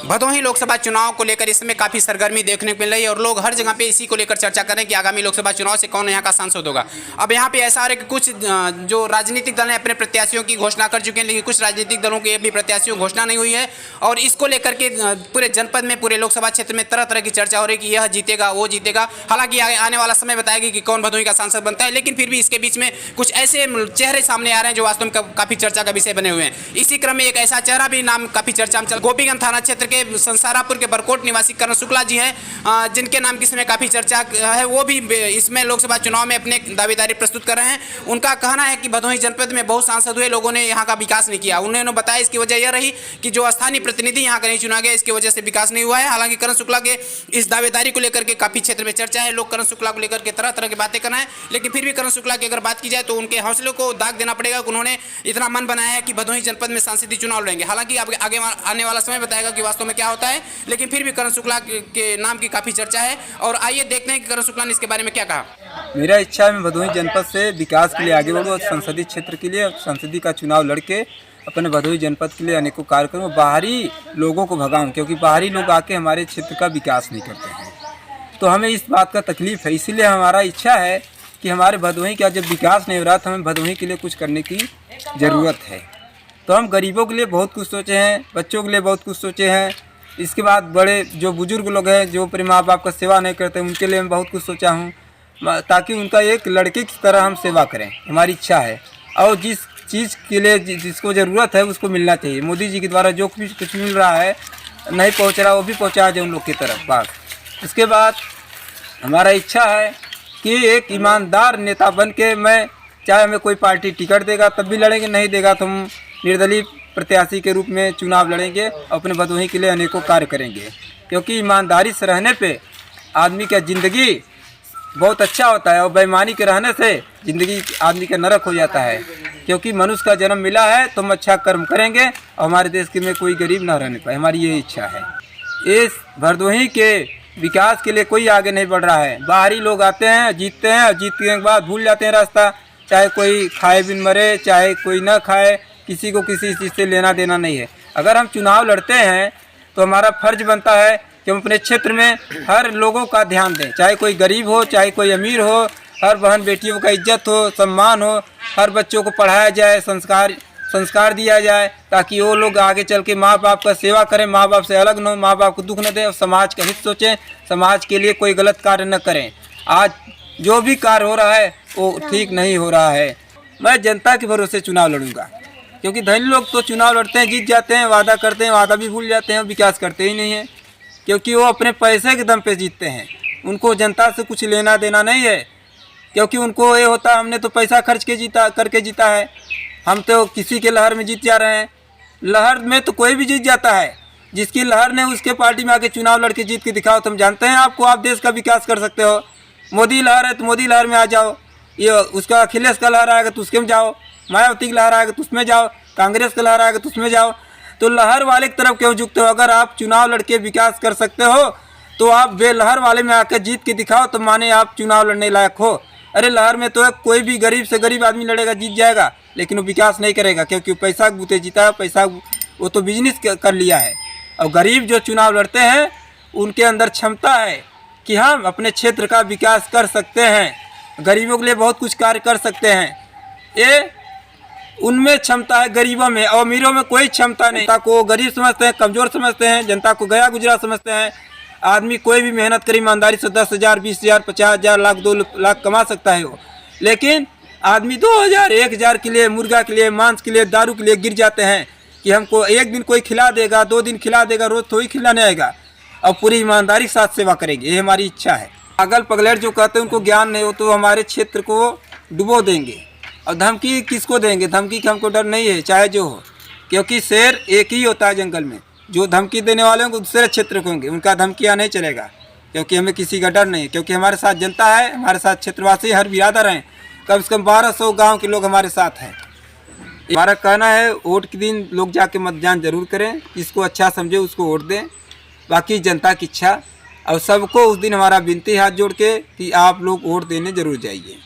भदोही लोकसभा चुनाव को लेकर इस समय काफ़ी सरगर्मी देखने को मिल रही है और लोग हर जगह पे इसी को लेकर चर्चा कर रहे हैं कि आगामी लोकसभा चुनाव से कौन यहाँ का सांसद होगा। अब यहाँ पे ऐसा आ रहा है कि कुछ जो राजनीतिक दल हैं अपने प्रत्याशियों की घोषणा कर चुके हैं, लेकिन कुछ राजनीतिक दलों की अभी प्रत्याशियों की घोषणा नहीं हुई है और इसको लेकर के पूरे जनपद में, पूरे लोकसभा क्षेत्र में तरह तरह की चर्चा हो रही है कि यह जीतेगा, वो जीतेगा। हालांकि आने वाला समय बताएगी कि कौन भदोही का सांसद बनता है, लेकिन फिर भी इसके बीच में कुछ ऐसे चेहरे सामने आ रहे हैं जो वास्तव में काफ़ी चर्चा का विषय बने हुए हैं। इसी क्रम में एक ऐसा चेहरा भी नाम काफ़ी चर्चा में चल, गोपीगंज थाना क्षेत्र के संसारापुर के बरकोट निवासी करण शुक्ला जी हैं, जिनके नाम की समय काफ़ी चर्चा है। वो भी इसमें लोकसभा चुनाव में अपने दावेदारी प्रस्तुत कर रहे हैं। उनका कहना है कि भदोही जनपद में बहुत सांसद हुए, लोगों ने यहाँ का विकास नहीं किया। उन्होंने बताया इसकी वजह यह रही कि जो स्थानीय प्रतिनिधि यहाँ का नहीं चुना गया, इसकी वजह से विकास नहीं हुआ है। हालांकि करण शुक्ला के इस दावेदारी को लेकर के काफ़ी क्षेत्र में चर्चा है, लोग करण शुक्ला को लेकर के तरह तरह की बातें कर रहे हैं, लेकिन फिर भी करण शुक्ला की अगर बात की जाए तो उनके हौसलों को दाग देना पड़ेगा कि उन्होंने इतना मन बनाया है कि भदोही जनपद में सांसदीय चुनाव लड़ेंगे। हालांकि आगे आने वाला समय बताएगा कि वास्तव में क्या होता है, लेकिन फिर भी करण शुक्ला के नाम की काफ़ी चर्चा है और आइए देखते हैं कि करण शुक्ला ने इसके बारे में क्या कहा। मेरा इच्छा है मैं भदोही जनपद से विकास के लिए आगे बढ़ूँ और संसदीय क्षेत्र के लिए संसदीय का चुनाव लड़के अपने भदोही जनपद के लिए अनेकों कार्य करूँ, बाहरी लोगों को भगाऊँ, क्योंकि बाहरी लोग आके हमारे क्षेत्र का विकास नहीं करते हैं। तो हमें इस बात का तकलीफ है, इसीलिए हमारा इच्छा है कि हमारे भदोही का जब विकास नहीं हो रहा तो हमें भदोही के लिए कुछ करने की ज़रूरत है। तो हम गरीबों के लिए बहुत कुछ सोचे हैं, बच्चों के लिए बहुत कुछ सोचे हैं। इसके बाद बड़े जो बुजुर्ग लोग हैं जो अपने माँ बाप का सेवा नहीं करते, उनके लिए मैं बहुत कुछ सोचा हूँ, ताकि उनका एक लड़के की तरह हम सेवा करें। हमारी इच्छा है और जिस चीज़ के लिए जिसको ज़रूरत है उसको मिलना चाहिए। मोदी जी के द्वारा जो कुछ मिल रहा है, नहीं पहुँच रहा, वो भी पहुँचा जाए उन लोग की तरफ पास। इसके बाद हमारा इच्छा है कि एक ईमानदार नेता बन के मैं, चाहे हमें कोई पार्टी टिकट देगा तब भी लड़ेंगे, नहीं देगा तो हम निर्दलीय प्रत्याशी के रूप में चुनाव लड़ेंगे, अपने भदोही के लिए अनेकों कार्य करेंगे। क्योंकि ईमानदारी से रहने पे आदमी का ज़िंदगी बहुत अच्छा होता है और बेईमानी के रहने से ज़िंदगी आदमी का नरक हो जाता है। क्योंकि मनुष्य का जन्म मिला है तो हम अच्छा कर्म करेंगे और हमारे देश के में कोई गरीब ना रहने पाए, हमारी ये इच्छा है। इस भदोही के विकास के लिए कोई आगे नहीं बढ़ रहा है। बाहरी लोग आते हैं, जीतते हैं और जीतने के बाद भूल जाते हैं रास्ता। चाहे कोई खाए बिन मरे, चाहे कोई ना खाए, किसी को किसी चीज़ से लेना देना नहीं है। अगर हम चुनाव लड़ते हैं तो हमारा फर्ज बनता है कि हम अपने क्षेत्र में हर लोगों का ध्यान दें, चाहे कोई गरीब हो, चाहे कोई अमीर हो, हर बहन बेटियों का इज्जत हो, सम्मान हो, हर बच्चों को पढ़ाया जाए, संस्कार दिया जाए, ताकि वो लोग आगे चल के माँ बाप का सेवा करें, माँ बाप से अलग न हो, माँ बाप को दुख न दें और समाज का हित सोचें, समाज के लिए कोई गलत कार्य न करें। आज जो भी कार्य हो रहा है वो ठीक नहीं हो रहा है। मैं जनता के भरोसे चुनाव लड़ूंगा, क्योंकि धनी लोग तो चुनाव लड़ते हैं, जीत जाते हैं, वादा करते हैं, वादा भी भूल जाते हैं और विकास करते ही नहीं हैं, क्योंकि वो अपने पैसे के दम पे जीतते हैं। उनको जनता से कुछ लेना देना नहीं है, क्योंकि उनको ये होता है हमने तो पैसा खर्च के करके जीता है, हम तो किसी के लहर में जीत जा रहे हैं। लहर में तो कोई भी जीत जाता है, जिसकी लहर ने उसके पार्टी में आके चुनाव लड़के जीत के दिखाओ, तो हम जानते हैं आपको, आप देश का विकास कर सकते हो। मोदी लहर है तो मोदी लहर में आ जाओ, ये उसका अखिलेश का लहर आएगा तो उसके में जाओ, मायावती का लहर आएगा तो उसमें जाओ, कांग्रेस का लहर आएगा तो उसमें जाओ। तो लहर वाले की तरफ क्यों झुकते हो? अगर आप चुनाव लड़के विकास कर सकते हो तो आप बेलहर वाले में आकर जीत के दिखाओ, तो माने आप चुनाव लड़ने लायक हो। अरे लहर में तो कोई भी गरीब से गरीब आदमी लड़ेगा, जीत जाएगा, लेकिन वो विकास नहीं करेगा, क्योंकि वो पैसा बूते जीता है, पैसा वो तो बिजनेस कर लिया है। और गरीब जो चुनाव लड़ते हैं उनके अंदर क्षमता है कि हम अपने क्षेत्र का विकास कर सकते हैं, गरीबों के लिए बहुत कुछ कार्य कर सकते हैं। ये उनमें क्षमता है गरीबों में, और अमीरों में कोई क्षमता नहीं। जनता को गरीब समझते हैं, कमज़ोर समझते हैं, जनता को गया गुजरा समझते हैं। आदमी कोई भी मेहनत करे ईमानदारी से 10,000, 20,000, 50,000, लाख, 2 लाख कमा सकता है वो, लेकिन आदमी 2,000, 1,000 के लिए, मुर्गा के लिए, मांस के लिए, दारू के लिए गिर जाते हैं कि हमको एक दिन कोई खिला देगा, 2 दिन खिला देगा, रोज़ थोड़ी खिलाने आएगा, और पूरी ईमानदारी के साथ सेवा करेंगे। ये हमारी इच्छा है। अगल पगलेर जो कहते हैं उनको ज्ञान नहीं हो तो हमारे क्षेत्र को डुबो देंगे। और धमकी किसको देंगे? धमकी का हमको डर नहीं है, चाहे जो हो, क्योंकि शेर एक ही होता है जंगल में। जो धमकी देने वाले होंगे दूसरे क्षेत्र के होंगे, उनका धमकियाँ नहीं चलेगा, क्योंकि हमें किसी का डर नहीं है। क्योंकि हमारे साथ जनता है, हमारे साथ क्षेत्रवासी हर बिरादर हैं, कम से कम 1200 गाँव के लोग हमारे साथ हैं। हमारा कहना है वोट के दिन लोग जाके मतदान जरूर करें, जिसको अच्छा समझे उसको वोट दें, बाकी जनता की इच्छा। और सबको उस दिन हमारा विनती हाथ जोड़ के कि आप लोग वोट देने जरूर जाइए।